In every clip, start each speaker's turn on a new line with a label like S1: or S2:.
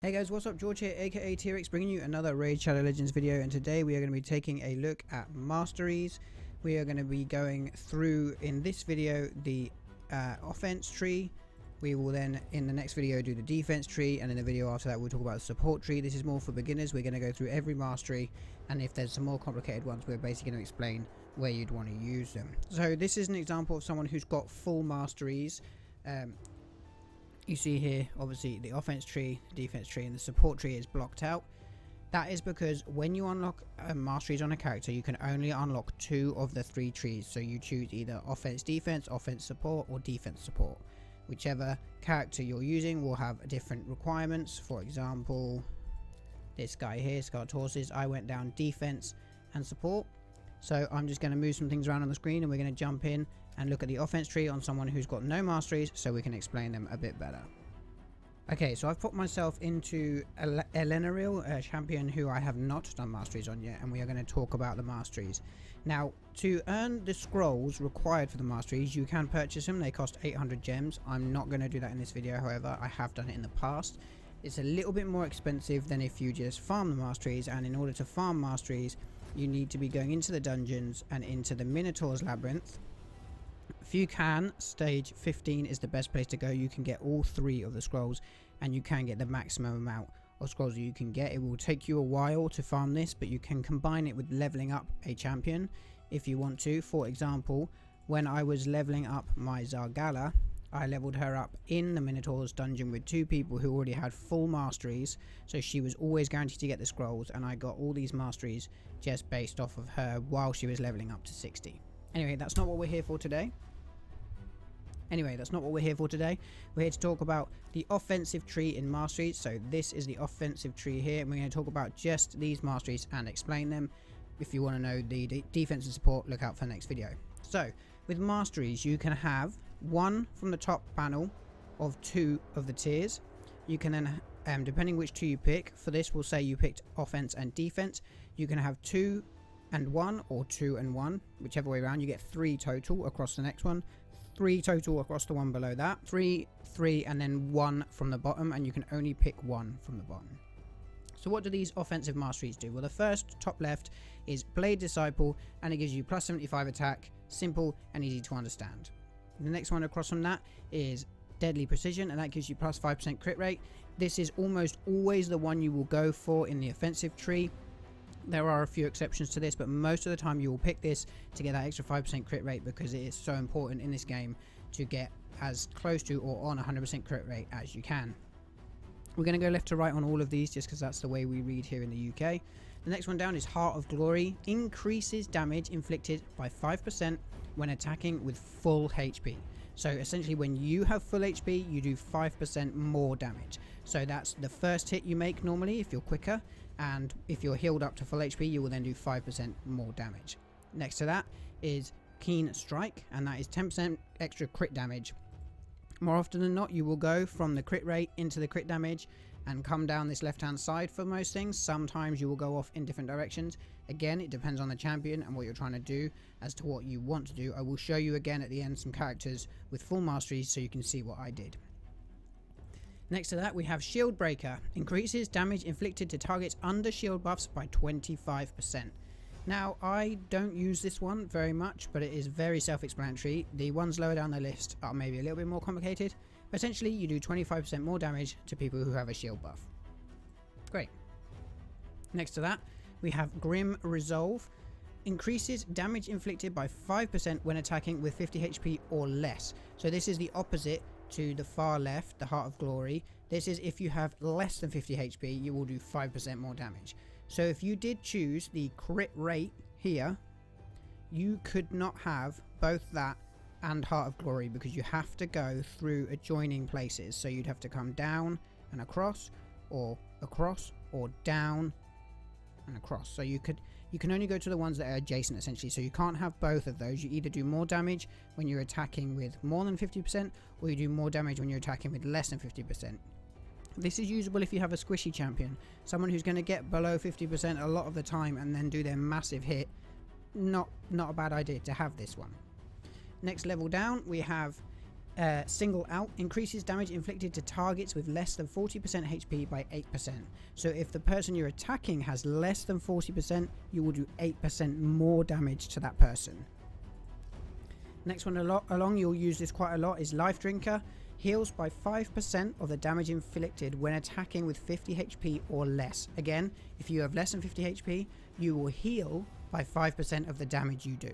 S1: Hey guys, what's up? George here, aka T-WreckSs, bringing you another Raid Shadow Legends video, and today we are going to be taking a look at Masteries. We are going to be going through, in this video, the offense tree. We will then, in the next video, do the defense tree, and in the video after that we'll talk about the support tree. This is more for beginners. We're going to go through every mastery, and if there's some more complicated ones, we're basically going to explain where you'd want to use them. So this is an example of someone who's got full masteries. You see here, obviously, the offense tree, the defense tree, and the support tree is blocked out. That is because when you unlock masteries on a character, you can only unlock 2 of the 3 trees. So you choose either offense defense, offense support, or defense support. Whichever character you're using will have different requirements. For example, this guy here, Scarred Horses, I went down defense and support. So I'm just going to move some things around on the screen, and we're going to jump in and look at the offense tree on someone who's got no masteries, so we can explain them a bit better. Okay, so I've put myself into Elenaril, a champion who I have not done masteries on yet, and we are going to talk about the masteries. Now, to earn the scrolls required for the masteries, you can purchase them. They cost 800 gems. I'm not going to do that in this video, however. I have done it in the past. It's a little bit more expensive than if you just farm the masteries, and in order to farm masteries, you need to be going into the dungeons and into the Minotaur's Labyrinth. If you can, stage 15 is the best place to go. You can get all 3 of the scrolls, and you can get the maximum amount of scrolls that you can get. It will take you a while to farm this, but you can combine it with leveling up a champion if you want to. For example, when I was leveling up my Zargala, I leveled her up in the Minotaur's dungeon with 2 people who already had full masteries, so she was always guaranteed to get the scrolls, and I got all these masteries just based off of her while she was leveling up to 60. Anyway, that's not what we're here for today. We're here to talk about the offensive tree in masteries. So this is the offensive tree here, and we're going to talk about just these masteries and explain them. If you want to know the defense and support, look out for the next video. So with masteries, you can have 1 from the top panel of 2 of the tiers. You can then, depending which 2 you pick, for this we'll say you picked offense and defense, you can have 2 and 1 or 2 and 1, whichever way around. You get 3 total across the next one, 3 total across the one below that, 3, 3, and then 1 from the bottom, and you can only pick 1 from the bottom. So what do these offensive masteries do? Well, the first, top left, is Blade Disciple, and it gives you plus 75 attack, simple and easy to understand. The next one across from that is Deadly Precision, and that gives you plus 5% crit rate. This is almost always the one you will go for in the offensive tree. There are a few exceptions to this, but most of the time you will pick this to get that extra 5% crit rate, because it is so important in this game to get as close to or on 100% crit rate as you can. We're going to go left to right on all of these just because that's the way we read here in the UK. The next one down is Heart of Glory. Increases damage inflicted by 5% when attacking with full HP. So essentially when you have full HP, you do 5% more damage. So that's the first hit you make normally if you're quicker, and if you're healed up to full HP, you will then do 5% more damage. Next to that is Keen Strike, and that is 10% extra crit damage. More often than not, you will go from the crit rate into the crit damage and come down this left hand side for most things. Sometimes you will go off in different directions. Again, it depends on the champion and what you're trying to do as to what you want to do. I will show you again at the end some characters with full masteries so you can see what I did. Next to that, we have Shield Breaker. Increases damage inflicted to targets under shield buffs by 25%. Now, I don't use this one very much, but it is very self-explanatory. The ones lower down the list are maybe a little bit more complicated. But essentially, you do 25% more damage to people who have a shield buff. Great. Next to that, we have Grim Resolve. Increases damage inflicted by 5% when attacking with 50 HP or less. So this is the opposite to the far left, the Heart of Glory. This is if you have less than 50 HP, you will do 5% more damage. So if you did choose the crit rate here, you could not have both that and Heart of Glory, because you have to go through adjoining places. So you'd have to come down and across or down and across. So you can only go to the ones that are adjacent essentially. So you can't have both of those. You either do more damage when you're attacking with more than 50%, or you do more damage when you're attacking with less than 50%. This is usable if you have a squishy champion, someone who's going to get below 50% a lot of the time and then do their massive hit. Not a bad idea to have this one. Next level down, we have Single out increases damage inflicted to targets with less than 40% HP by 8%. So if the person you're attacking has less than 40%, you will do 8% more damage to that person. Next one along, you'll use this quite a lot, is Life Drinker. Heals by 5% of the damage inflicted when attacking with 50 HP or less. Again, if you have less than 50 HP, you will heal by 5% of the damage you do.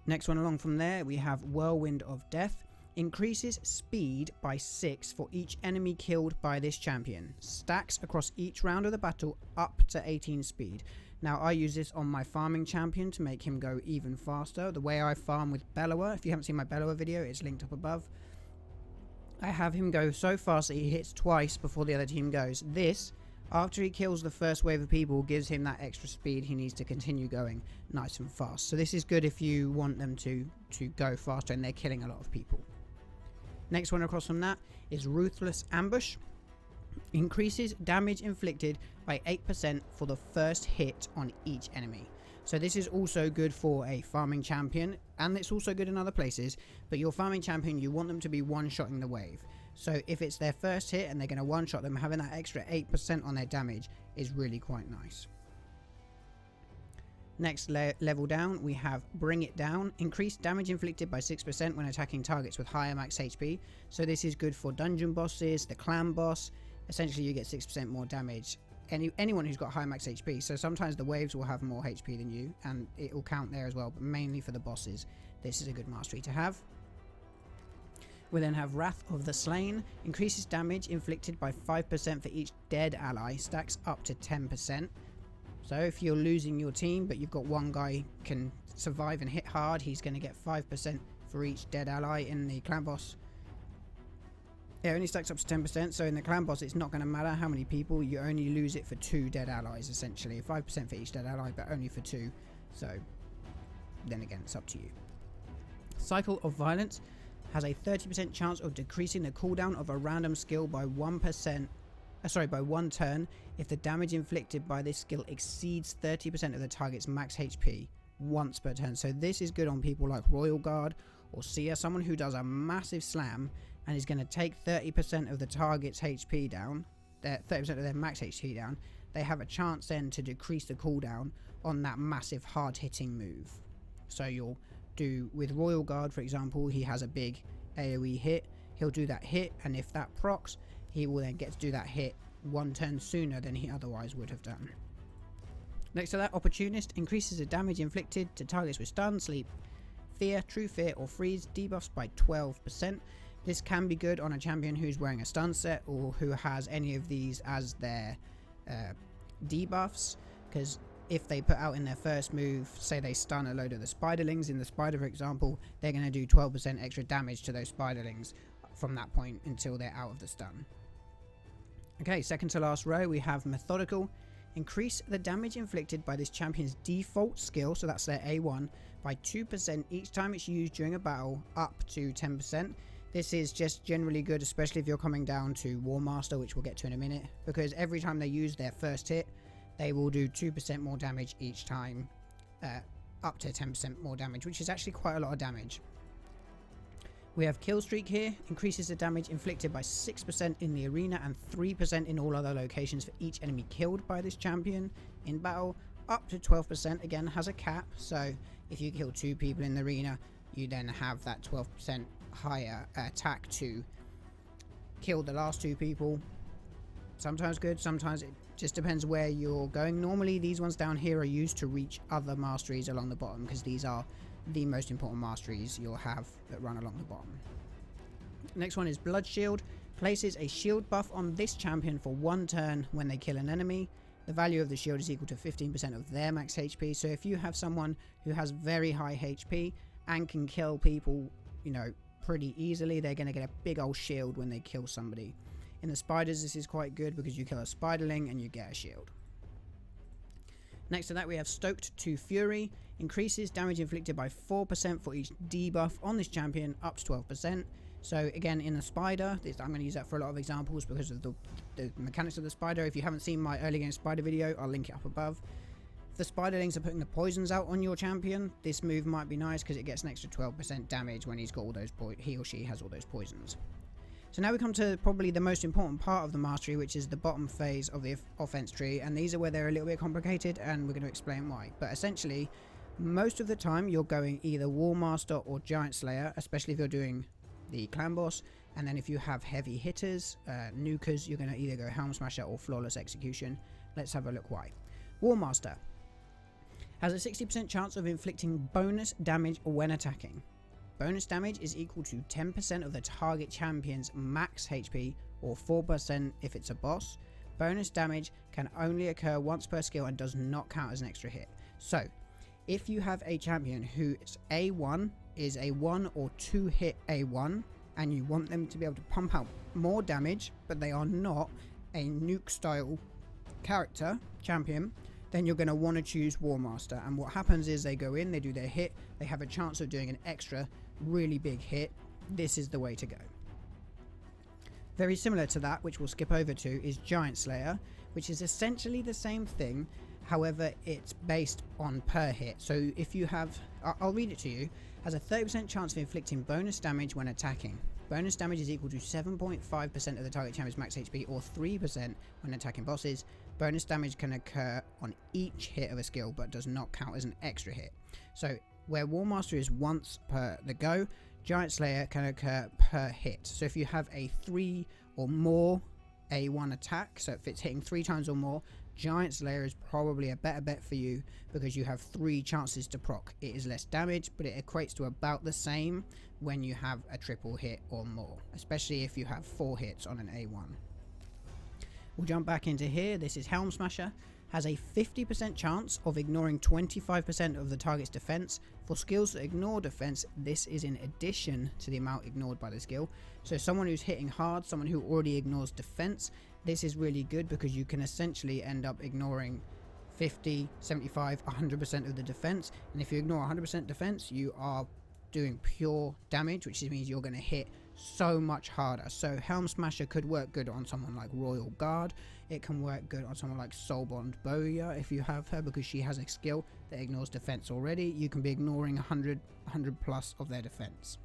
S1: Next one along from there, we have Whirlwind of Death. Increases speed by 6 for each enemy killed by this champion. Stacks across each round of the battle up to 18 speed. Now I use this on my farming champion to make him go even faster. The way I farm with Bellower, if you haven't seen my Bellower video, it's linked up above. I have him go so fast that he hits twice before the other team goes. This, after he kills the first wave of people, gives him that extra speed he needs to continue going nice and fast. So this is good if you want them to go faster and they're killing a lot of people. Next one across from that is Ruthless Ambush. Increases damage inflicted by 8% for the first hit on each enemy. So this is also good for a farming champion, and it's also good in other places, but your farming champion, you want them to be one-shotting the wave. So if it's their first hit and they're going to one-shot them, having that extra 8% on their damage is really quite nice. Next level down, we have Bring It Down. Increased damage inflicted by 6% when attacking targets with higher max HP. So this is good for dungeon bosses, the clan boss. Essentially, you get 6% more damage. Anyone who's got high max HP. So sometimes the waves will have more HP than you, and it will count there as well, but mainly for the bosses. This is a good mastery to have. We then have Wrath of the Slain. Increases damage inflicted by 5% for each dead ally. Stacks up to 10%. So if you're losing your team, but you've got one guy can survive and hit hard, he's going to get 5% for each dead ally. In the clan boss, it only stacks up to 10%. So in the clan boss, it's not going to matter how many people. You only lose it for 2 dead allies, essentially. 5% for each dead ally, but only for 2. So then again, it's up to you. Cycle of Violence has a 30% chance of decreasing the cooldown of a random skill by 1%. By 1 turn if the damage inflicted by this skill exceeds 30% of the target's max HP once per turn. So this is good on people like Royal Guard or Seer, someone who does a massive slam and is going to take 30% of the target's HP down, 30% of their max HP down. They have a chance then to decrease the cooldown on that massive hard hitting move. So you'll do with Royal Guard, for example, he has a big AoE hit. He'll do that hit, and if that procs, he will then get to do that hit 1 turn sooner than he otherwise would have done. Next to that, Opportunist increases the damage inflicted to targets with stun, sleep, fear, true fear or freeze debuffs by 12%. This can be good on a champion who's wearing a stun set or who has any of these as their debuffs, because if they put out in their first move, say they stun a load of the spiderlings in the spider, for example, they're going to do 12% extra damage to those spiderlings from that point until they're out of the stun. Okay, second to last row, we have Methodical. Increase the damage inflicted by this champion's default skill, so that's their A1, by 2% each time it's used during a battle, up to 10%. This is just generally good, especially if you're coming down to War Master, which we'll get to in a minute, because every time they use their first hit, they will do 2% more damage each time, up to 10% more damage, which is actually quite a lot of damage. We have Kill Streak here, increases the damage inflicted by 6% in the arena and 3% in all other locations for each enemy killed by this champion in battle, up to 12%, again has a cap, so if you kill 2 people in the arena, you then have that 12% higher attack to kill the last 2 people. Sometimes good, sometimes it just depends where you're going. Normally these ones down here are used to reach other masteries along the bottom, because these are the most important masteries you'll have that run along the bottom. Next one is Blood Shield. Places a shield buff on this champion for 1 turn when they kill an enemy. The value of the shield is equal to 15% of their max HP. So if you have someone who has very high HP and can kill people, you know, pretty easily, they're going to get a big old shield when they kill somebody. In the spiders, this is quite good because you kill a spiderling and you get a shield. Next to that, we have Stoked to Fury. Increases damage inflicted by 4% for each debuff on this champion, up to 12%. So again, in the spider, I'm going to use that for a lot of examples because of the mechanics of the spider. If you haven't seen my early game spider video, I'll link it up above. the spiderlings are putting the poisons out on your champion, this move might be nice because it gets an extra 12% damage when he's got all those he or she has all those poisons. So now we come to probably the most important part of the mastery, which is the bottom phase of the offense tree, and these are where they're a little bit complicated, and we're going to explain why. But essentially, most of the time you're going either War Master or Giant Slayer, especially if you're doing the clan boss, and then if you have heavy hitters, nukers, you're going to either go Helm Smasher or Flawless Execution. Let's have a look why. War Master has a 60% chance of inflicting bonus damage when attacking. Bonus damage is equal to 10% of the target champion's max HP or 4% if it's a boss. Bonus damage can only occur once per skill and does not count as an extra hit. So, if you have a champion whose A1 is a 1 or 2 hit A1 and you want them to be able to pump out more damage, but they are not a nuke style character, champion, then you're going to want to choose War Master. And what happens is they go in, they do their hit, they have a chance of doing an extra really big hit. This is the way to go. Very similar to that, which we'll skip over to, is Giant Slayer, which is essentially the same thing. However, it's based on per hit. So if you have, I'll read it to you, has a 30% chance of inflicting bonus damage when attacking. Bonus damage is equal to 7.5% of the target champion's max HP or 3% when attacking bosses. Bonus damage can occur on each hit of a skill but does not count as an extra hit. So where War Master is once per the go, Giant Slayer can occur per hit. So if you have a 3 or more A1 attack, so if it's hitting 3 times or more, Giant Slayer is probably a better bet for you because you have 3 chances to proc. It is less damage, but it equates to about the same when you have a triple hit or more, especially if you have 4 hits on an A1. We'll jump back into here. This is Helm Smasher. Has a 50% chance of ignoring 25% of the target's defense. For skills that ignore defense, this is in addition to the amount ignored by the skill. So someone who's hitting hard, someone who already ignores defense, this is really good because you can essentially end up ignoring 50, 75, 100% of the defense. And if you ignore 100% defense, you are doing pure damage, which means you're going to hit so much harder. So Helm Smasher could work good on someone like Royal Guard. It can work good on someone like Soulbond Bowyer if you have her, because she has a skill that ignores defense already. You can be ignoring 100 plus of their defense.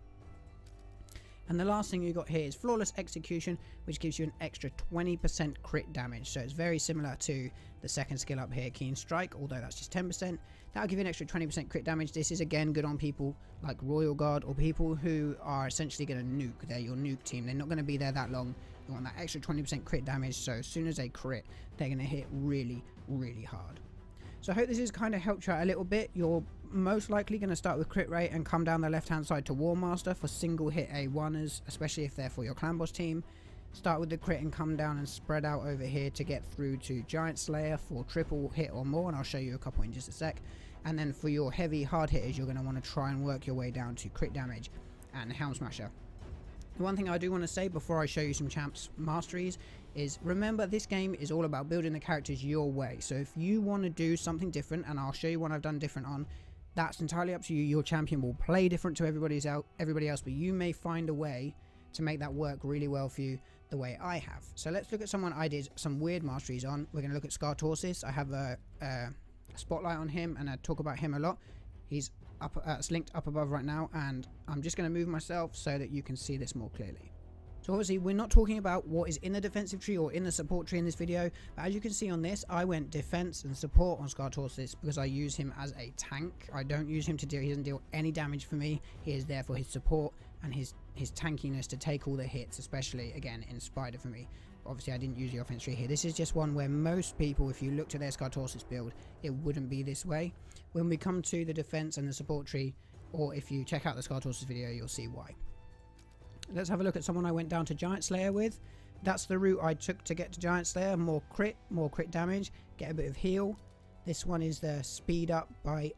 S1: And the last thing you got here is Flawless Execution, which gives you an extra 20% crit damage. So it's very similar to the second skill up here, Keen Strike, although that's just 10%. That'll give you an extra 20% crit damage. This is again good on people like Royal Guard or people who are essentially going to nuke. They're your nuke team. They're not going to be there that long. You want that extra 20% crit damage, so as soon as they crit, they're going to hit really, really hard. So I hope this has kind of helped you out a little bit. You're most likely going to start with crit rate and come down the left hand side to War Master for single hit A1ers, especially if they're for your clan boss team. Start with the crit and come down and spread out over here to get through to Giant Slayer for triple hit or more, and I'll show you a couple in just a sec. And then for your heavy hard hitters, you're going to want to try and work your way down to crit damage and Helm Smasher. The one thing I do want to say before I show you some champs masteries is remember, this game is all about building the characters your way. So if you want to do something different, and I'll show you what I've done different on, that's entirely up to you. Your champion will play different to everybody else, but you may find a way to make that work really well for you the way I have. So let's look at someone I did some weird masteries on. We're going to look at Scar-Torsis. I have a spotlight on him and I talk about him a lot. He's up, it's linked up above right now, and I'm just going to move myself so that you can see this more clearly. So obviously we're not talking about what is in the defensive tree or in the support tree in this video, but as you can see on this, I went defense and support on Scar-Torsis because I use him as a tank. I don't use him to deal, he doesn't deal any damage for me. He is there for his support and his tankiness to take all the hits, especially again in Spider for me. Obviously I didn't use the offense tree here. This is just one where most people, if you looked at their Scar-Torsis build, it wouldn't be this way. When we come to the defense and the support tree, or if you check out the Scar-Torsis video, you'll see why. Let's have a look at someone I went down to Giant Slayer with. That's the route I took to get to Giant Slayer. More crit damage, get a bit of heal. This one is the speed up by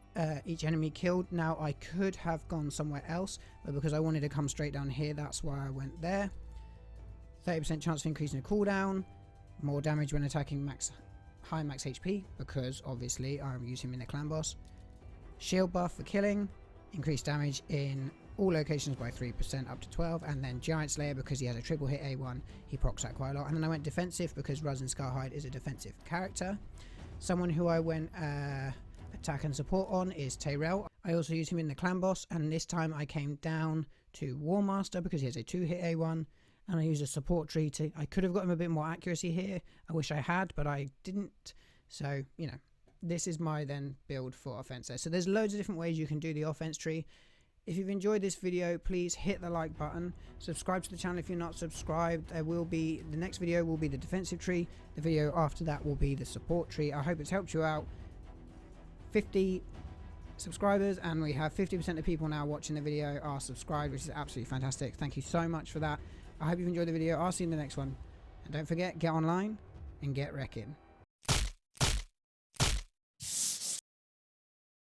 S1: each enemy killed. Now I could have gone somewhere else, but because I wanted to come straight down here, that's why I went there. 30% chance of increasing the cooldown. More damage when attacking high max HP, because obviously I'm using him in the clan boss. Shield buff for killing. Increased damage in all locations by 3% up to 12, and then Giant Slayer because he has a triple hit A1, he procs that quite a lot. And then I went defensive because Razen Scarhide is a defensive character. Someone who I went attack and support on is Tyrell. I also use him in the clan boss, and this time I came down to War Master because he has a 2-hit A1, and I used a support tree to... I could have got him a bit more accuracy here. I wish I had, but I didn't. So, you know, this is my then build for offense there. So there's loads of different ways you can do the offense tree. If you've enjoyed this video, please hit the like button. Subscribe to the channel if you're not subscribed. There will be... The next video will be the defensive tree. The video after that will be the support tree. I hope it's helped you out. 50 subscribers, and we have 50% of people now watching the video are subscribed, which is absolutely fantastic. Thank you so much for that. I hope you've enjoyed the video. I'll see you in the next one. And don't forget, get online and get wrecking.